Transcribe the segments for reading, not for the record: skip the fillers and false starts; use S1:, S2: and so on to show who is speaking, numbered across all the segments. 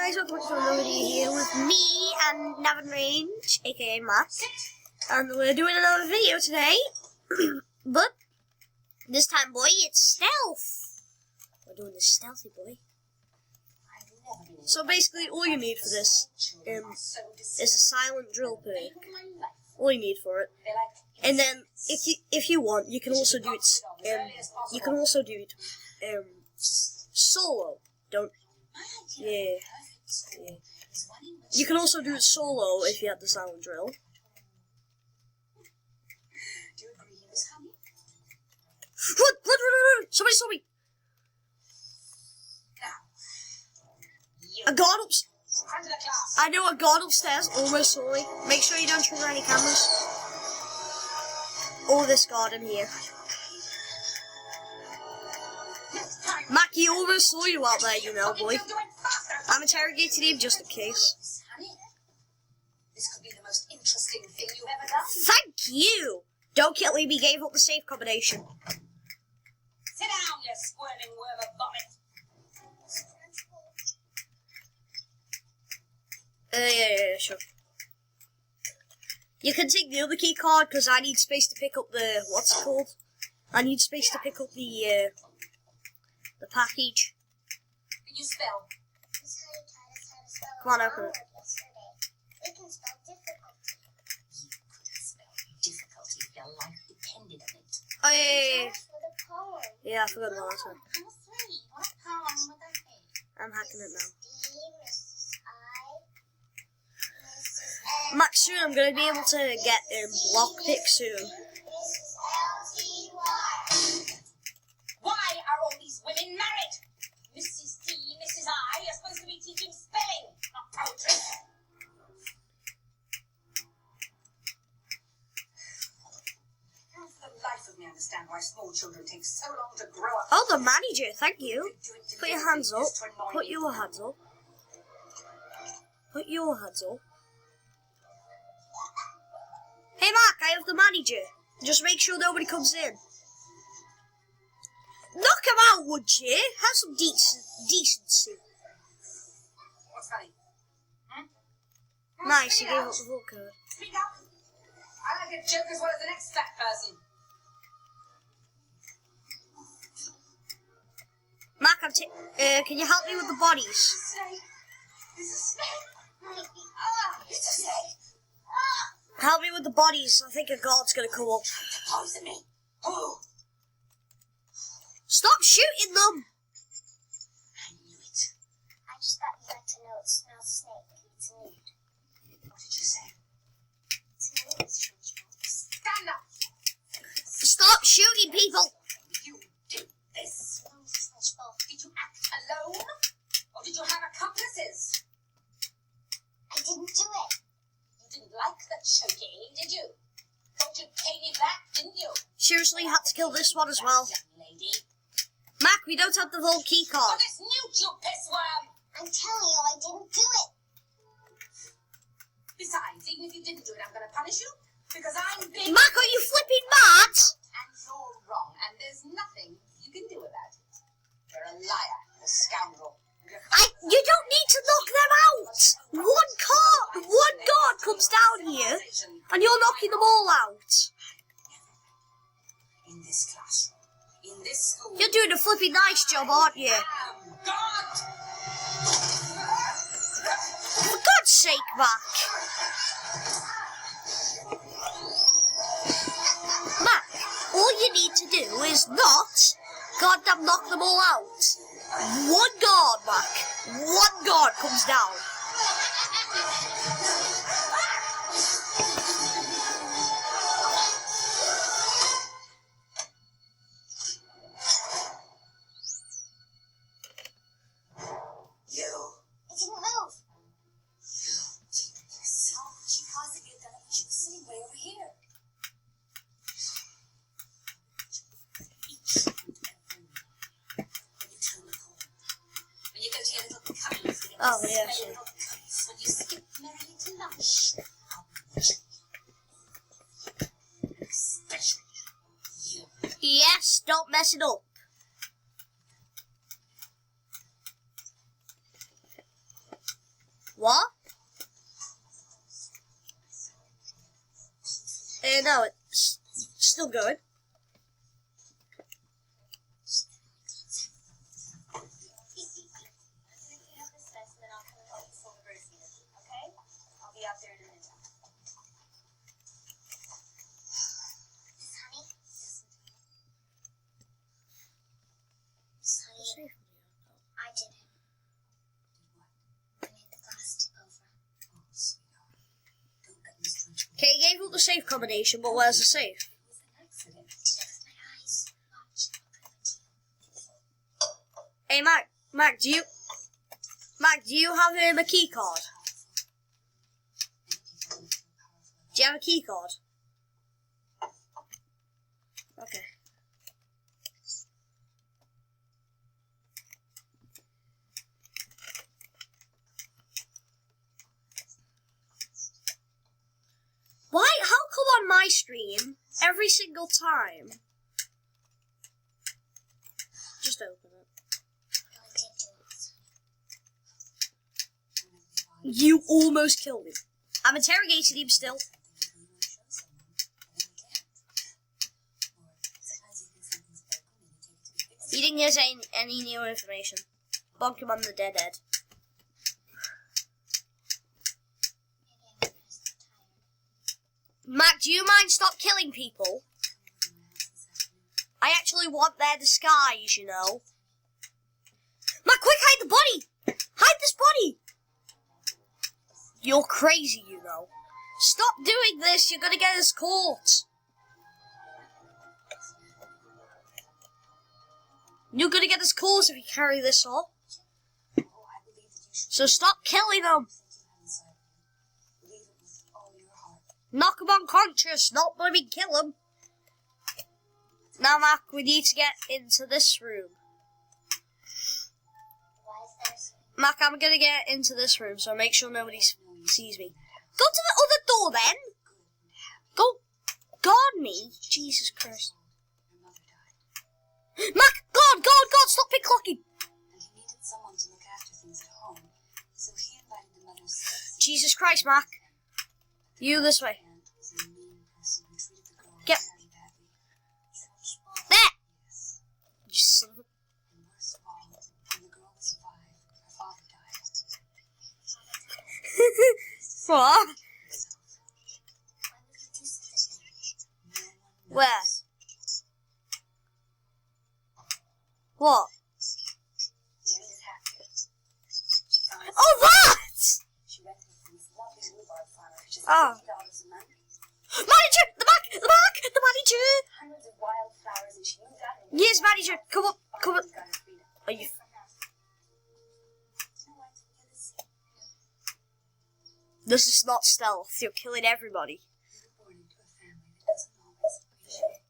S1: guys, welcome to another video here with me and Navin Range, aka Matt, and we're doing another video today, but this time, boy, it's stealth. We're doing this stealthy, boy. So basically, all you need for this is a silent drill perk. All you need for it, and then if you want, you can also do it. Solo. Yeah. You can also do it solo if you have the silent drill. Run! Somebody saw me! A guard upstairs. I know a guard upstairs almost saw me. Make sure you don't trigger any cameras. Or this guard in here. Mac, he almost saw you out there, you know, boy. I'm interrogating him just in case.
S2: This could be the most interesting thing you've ever done.
S1: Thank you! Don't kill him, he gave up the safe combination.
S2: Sit down, you squirming worm of vomit.
S1: Yeah, sure. You can take the other key card, because I need space to pick up the... what's it called? I need space to pick up the package.
S2: Can you spell?
S1: Come on, open it.
S3: We can spell difficulty.
S2: You couldn't spell difficulty if your life depended on it.
S1: Oh, yeah.
S3: For the poem.
S1: Yeah, I forgot about that one.
S2: Number 3. What poem would that be?
S1: I'm hacking it now.
S3: D, Mrs. I, Mrs. N,
S1: Max, soon I'm going to be able to get lockpick soon.
S3: Mrs. L-T-Y.
S2: Why are all these women married? Mrs. D, Mrs. I are supposed to be teaching spelling, not poetry. How for the life of me understand why small children take so long to grow up.
S1: Oh, the manager, thank you.
S2: Do it to
S1: Put your
S2: live
S1: hands up.
S2: just to annoy
S1: Put
S2: me.
S1: your hands up. Put your hands up. Hey, Mark, I have the manager. Just make sure nobody comes in. Knock him out, would you? Have some decency.
S2: What's funny?
S1: Nice, you gave up the full code.
S2: Speak up. I like a joke as well as the next fat person.
S1: Mark, can you help me with the bodies?
S2: Snake. It's a snake. It's a snake.
S1: Help me with the bodies. I think a guard's gonna come up.
S2: Poison me. Oh,
S1: Stop shooting them!
S2: I knew it.
S3: I just thought you had to know it smells snake. It's a nude.
S2: What did you say?
S3: It's a nude, SpongeBob.
S2: Stand up.
S1: Stop shooting people!
S2: You did this.
S3: No, SpongeBob.
S2: Did you act alone? Or did you have accomplices?
S3: I didn't do it.
S2: You didn't like the choky, did you? Thought you'd pay me back, didn't you?
S1: Seriously, you had to kill this one as well.
S2: Young lady.
S1: Mac, we don't have the whole key
S2: Oh,
S1: card.
S2: this newt, you pissworm!
S3: I'm telling you, I didn't do it.
S2: Besides, even if you didn't do it, I'm going to punish you. Because I'm big.
S1: Mac, are you flipping mad?
S2: And you're wrong. And there's nothing you can do about it. You're a liar and a scoundrel.
S1: You don't need to knock them out! One guard comes down here, and you're knocking them all out.
S2: In this classroom, in this school,
S1: You're doing a flipping nice job, aren't you?
S2: I'm God!
S1: For God's sake, Mac. Mac, all you need to do is not goddamn knock them all out. One guard, Mac. One guard comes down.
S2: You!
S3: It didn't move.
S2: You did it yourself. She possibly had done it when she was sitting way over here. Each and every one. When you turn the corner. When you go to your little cubbies.
S1: Oh, yeah,
S2: Your
S1: sure.
S2: little cubbies. When you skip merrily to lunch. I'll be watching you. Especially you.
S1: Yes, don't mess it up. What? No, it's still going.
S3: I did it. I made the glass tip over.
S1: Okay, he gave up the safe combination, but where's the safe?
S3: I did it with my eyes. Watch.
S1: Hey, Mac, do you have a key card? Do you have a key card? Okay. Why? How come on my stream every single time? Just open it.
S3: No, I did do it.
S1: You almost killed me. I'm interrogating him still. He didn't give us any new information. Bonk him on the dead head.
S3: Maybe I'm just tired.
S1: Mac, do you mind stop killing people? I actually want their disguise, you know. Mac, quick, hide the body! Hide this body! You're crazy, you know. Stop doing this, you're gonna get us caught. You're gonna get us caught if you carry this on. So stop killing them. Knock them unconscious, not bloody kill them. Now, Mac, we need to get into this room.
S3: Why is there so
S1: Mac, I'm gonna get into this room, so make sure nobody sees me. Go to the other door, then. Go guard me. Jesus Christ. Mac, guard, stop pickclocking.
S4: And he needed someone to look after things at home, so he invited the mother's sister.
S1: Jesus Christ, Mac. You this way.
S4: And was a mean person who treated the girl
S1: Get-
S4: very badly.
S1: There.
S4: Yes.
S1: You son of a...
S4: And worst of all, when the girl was 5, her father died.
S1: What?
S3: why would you do such a thing?
S4: No one
S1: Where?
S4: knows.
S1: What?
S4: He ended happy. She found
S1: Oh, that!
S4: she rented from this lovely rhubarb farmer for just
S1: Oh.
S4: $50 a month.
S1: Manager! The manager!
S4: Hundreds of wildflowers, and she moved out and
S1: Yes, manager, come up.
S4: finally got her freedom.
S1: Are you...
S4: You know what? You're the same.
S1: This is not stealth. You're killing everybody.
S4: You were born into a family that doesn't always appreciate.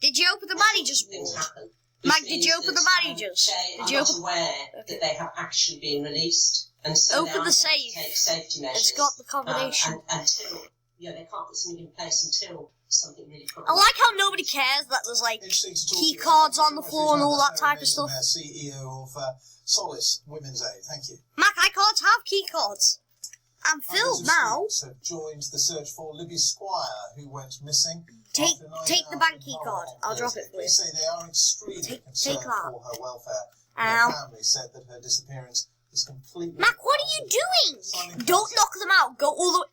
S1: Did you open the manager's
S5: Things
S1: ward?
S5: happen.
S1: Mike,
S5: Which
S1: did you
S5: means
S1: open the
S5: that,
S1: managers?
S5: They
S1: Did
S5: are
S1: you
S5: not
S1: open...
S5: aware
S1: Okay.
S5: that they have actually been released, and so
S1: Open
S5: they
S1: the
S5: are
S1: safe.
S5: to take safety measures.
S1: It's got the combination.
S5: And until they can't put something in place until something really.
S1: I like how nobody cares that there's like key cards on the floor and all that type of stuff.
S6: CEO of Solace Women's Aid. Thank you.
S1: Mac, I can't have key cards. I'm filled
S6: Hundreds of
S1: now.
S6: students have joined the search for Libby Squire, who went missing.
S1: Take
S6: after 9
S1: the
S6: hours
S1: bank
S6: in
S1: key
S6: Hull
S1: card.
S6: on
S1: I'll drop
S6: Thursday.
S1: it for you.
S6: Police say they are extremely
S1: Take
S6: concerned
S1: that.
S6: for her welfare.
S1: Ow.
S6: Her family said that her disappearance is completely.
S1: Mac, what are you doing? Don't knock them out. Go all the way.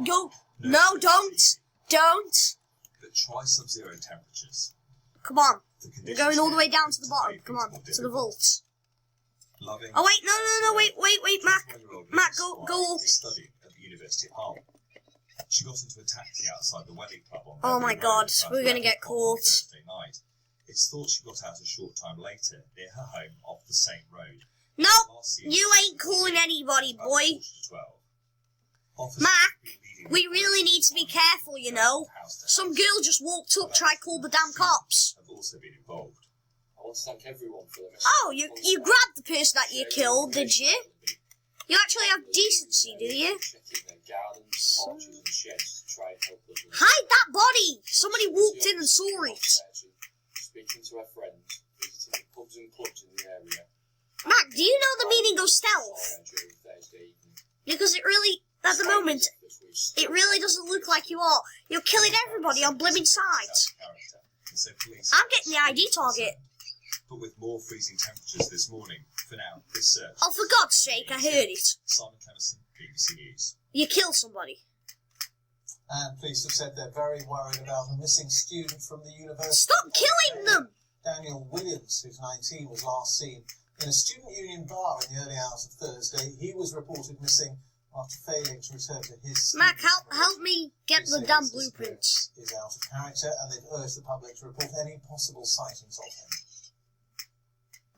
S1: Go. No, don't.
S7: But try sub-zero temperatures.
S1: Come on.
S7: The
S1: We're
S7: conditions
S1: going all the way
S7: here
S1: down to the
S7: make
S1: bottom.
S7: things
S1: Come on.
S7: more
S1: To the
S7: difficult.
S1: vaults.
S7: Loving
S1: Oh, wait. No. Wait, Mac.
S7: 21-year-old
S1: Mac,
S7: Libby
S1: go.
S7: Squire is studying at the University of Hull. She got into a taxi outside the Wedding Club on
S1: Oh my
S7: Beverly
S1: God,
S7: Road about
S1: we're gonna
S7: 11
S1: get
S7: o'clock on
S1: caught.
S7: Thursday night. It's thought she got out a short time later near her home off the same road.
S1: No,
S7: Last year,
S1: you ain't calling anybody,
S7: about
S1: boy.
S7: 11:45. Officers
S1: Mac,
S7: have been leading
S1: we
S7: the
S1: really
S7: operation
S1: need to be
S7: on
S1: careful, you know.
S7: house to
S1: Some
S7: house.
S1: girl just walked up, tried to call the damn cops.
S7: Have also been involved.
S8: I want to thank everyone for their
S1: Oh, you grabbed the person that you killed, did you? You actually have decency, do you?
S8: Checking their gardens, orchards and sheds to try and help others.
S1: Hide that body! Somebody walked in and saw it.
S8: Speaking to her friends, visiting the pubs and clubs in the area.
S1: Mac, do you know the meaning of stealth?
S8: During the days
S1: Because it really, at the moment, it really doesn't look like you are. You're killing everybody on blimmin' sight. I'm getting the ID target.
S7: But with more freezing temperatures this morning, for now, this search.
S1: Oh, for God's sake, I heard it.
S7: Simon Clemison, BBC News.
S1: You killed somebody.
S6: And police have said they're very worried about a missing student from the university.
S1: Stop killing them!
S6: Daniel Williams, who's 19, was last seen in a student union bar in the early hours of Thursday. He was reported missing after failing to return to his...
S1: Mac, help me get the damn blueprints.
S6: Is out of character, and they've urged the public to report any possible sightings of him.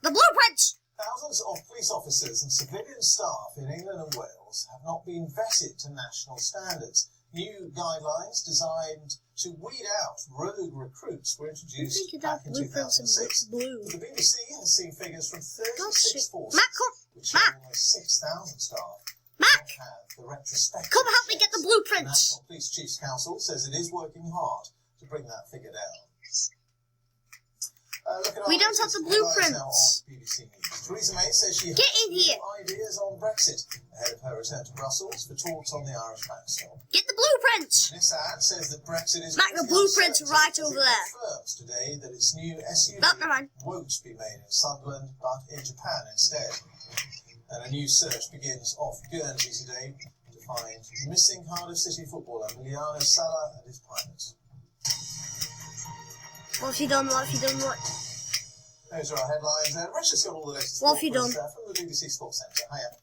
S1: The blueprints!
S6: Thousands of police officers and civilian staff in England and Wales have not been vetted to national standards. New guidelines designed to weed out rogue recruits were introduced back in 2006.
S1: Blue.
S6: The BBC has seen figures from 36 forces,
S1: Mac, come,
S6: which show almost 6,000 staff.
S1: Mac,
S6: Have the retrospective
S1: come help me get the
S6: checks.
S1: blueprints.
S6: The National Police Chiefs Council says it is working hard to bring that figure down.
S1: We don't have the blueprints.
S6: BBC News. Theresa May says she
S1: Get
S6: has
S1: in here.
S6: new ideas on Brexit ahead of her return to Brussels for talks on the Irish backstop.
S1: Get the blueprints.
S6: This ad says that Brexit is...
S1: Mac, the blueprints are right over there.
S6: It confirms today that its new SUV
S1: No, never mind.
S6: won't be made in Sunderland, but in Japan instead. And a new search begins off Guernsey today to find missing Cardiff City footballer Emiliano Sala and his pilots.
S1: What have you done? What have you done? What?
S6: Those are our headlines, and Richard's got all the latest
S1: What have you done?
S6: from the BBC Sports Centre. Hiya.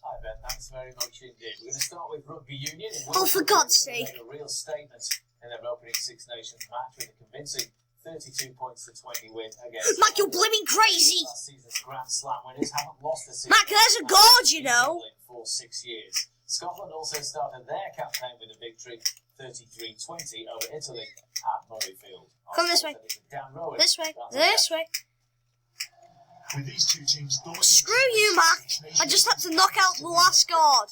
S8: Hi Ben, thanks very much indeed. We're going to start with Rugby Union.
S1: Oh, for God's sake.
S8: Made a real statement in their opening Six Nations match with a convincing 32 points to 20 win against...
S1: Mac, you're blimmin' crazy.
S8: Last season's Grand Slam winners haven't lost a season.
S1: Mac, there's a guard, you know.
S8: For 6 years. Scotland also started their campaign with a victory 33-20 over Italy at Murrayfield.
S1: Come this way. This way. This way.
S9: With these two teams
S1: Screw you, Mac. I just had to knock out the last guard.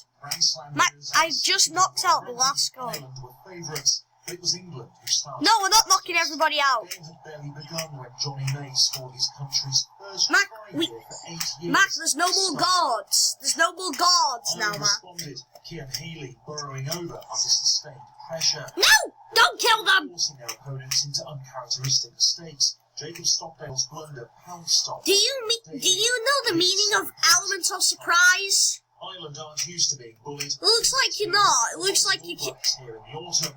S1: Mac, I just knocked out the last guard.
S9: Ireland were favourites, but it was England who started.
S1: No, we're not knocking everybody out.
S9: The game had barely begun when Johnny May scored his country's first
S1: Mac,
S9: try here for 8 years.
S1: Mac, there's no more guards. There's no more guards now,
S9: Ireland
S1: Mac.
S9: responded, Cian Healy burrowing over after sustained pressure,
S1: No! Don't kill them!
S9: forcing their opponents into uncharacteristic mistakes. Jacob Stockdale's blunder pounced on.
S1: Do you know the meaning of element of surprise?
S9: Ireland aren't used to being bullied.
S1: It looks like you're not. It looks like you can...
S9: Here in the autumn.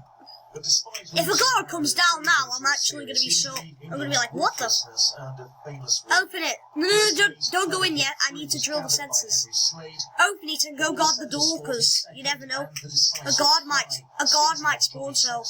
S9: But despite
S1: If a guard comes down now, I'm actually going to be so... I'm going to be like, what the... Open it. No, don't go in yet. I need to drill the sensors. Open it and go guard the door, because you never know. A guard might spawn, so...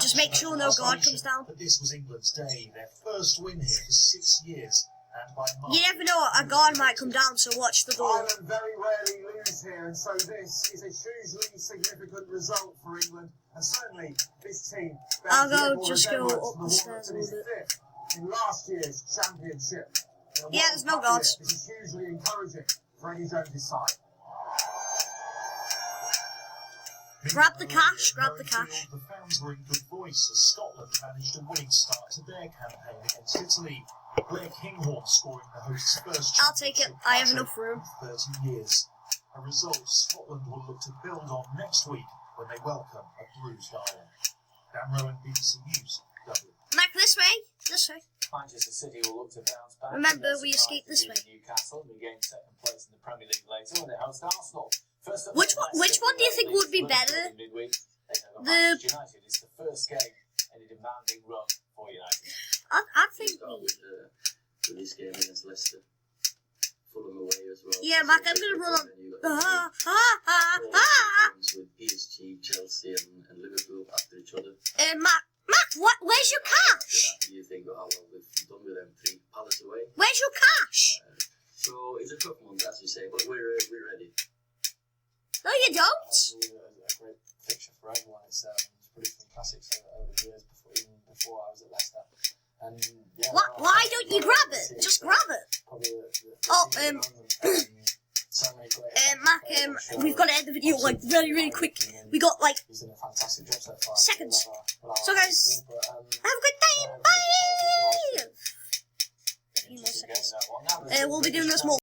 S1: Just make sure no guard comes down.
S9: But this was England's day, their first win here for 6 years. And by March,
S1: You never know, a guard might come down, so watch the door.
S10: Ireland very rarely lose here, and so this is a hugely significant result for England, and certainly this team.
S1: I'll go just go up the stairs a little bit.
S10: In last year's championship.
S1: Yeah, there's no guards.
S10: This is hugely encouraging for Eddie Jones' side.
S1: Grab the cash, grab the cash.
S9: The fans were in good voice as Scotland managed a winning start to their campaign against Italy. Blair Kinghorn scoring the host's first
S1: I'll take it. I have enough room.
S9: in 30 years. A result Scotland will look to build on next week when they welcome a bruised Ireland. Dan Rowan, BBC News, Dublin.
S1: Mac, this way. This way.
S8: Manchester City will look to bounce back.
S1: Remember, we escaped this way.
S8: Newcastle regained second place in the Premier League later when they host Arsenal. First up,
S1: Which one do you think would be better? The-
S8: United is the first game in a demanding run for United.
S1: I think
S11: with this game against Leicester, Fulham away as well.
S1: Yeah, Mac, I'm gonna run on.
S11: With PSG, Chelsea, and Liverpool after each other.
S1: Mac, where's your cash?
S11: You think, oh, well, we've done with them 3 Palace away.
S1: Where's your cash?
S11: So it's a tough one, as you say, but we're ready.
S1: No, you don't.
S12: A great fixture for everyone. It's produced some classics over the years, before I was at Leicester. And yeah,
S1: Why don't you grab it? Just grab it. Mac, we've got to end the video like really quick. We got like seconds. So guys, have a good day. Bye. A few more seconds. We'll be doing this more.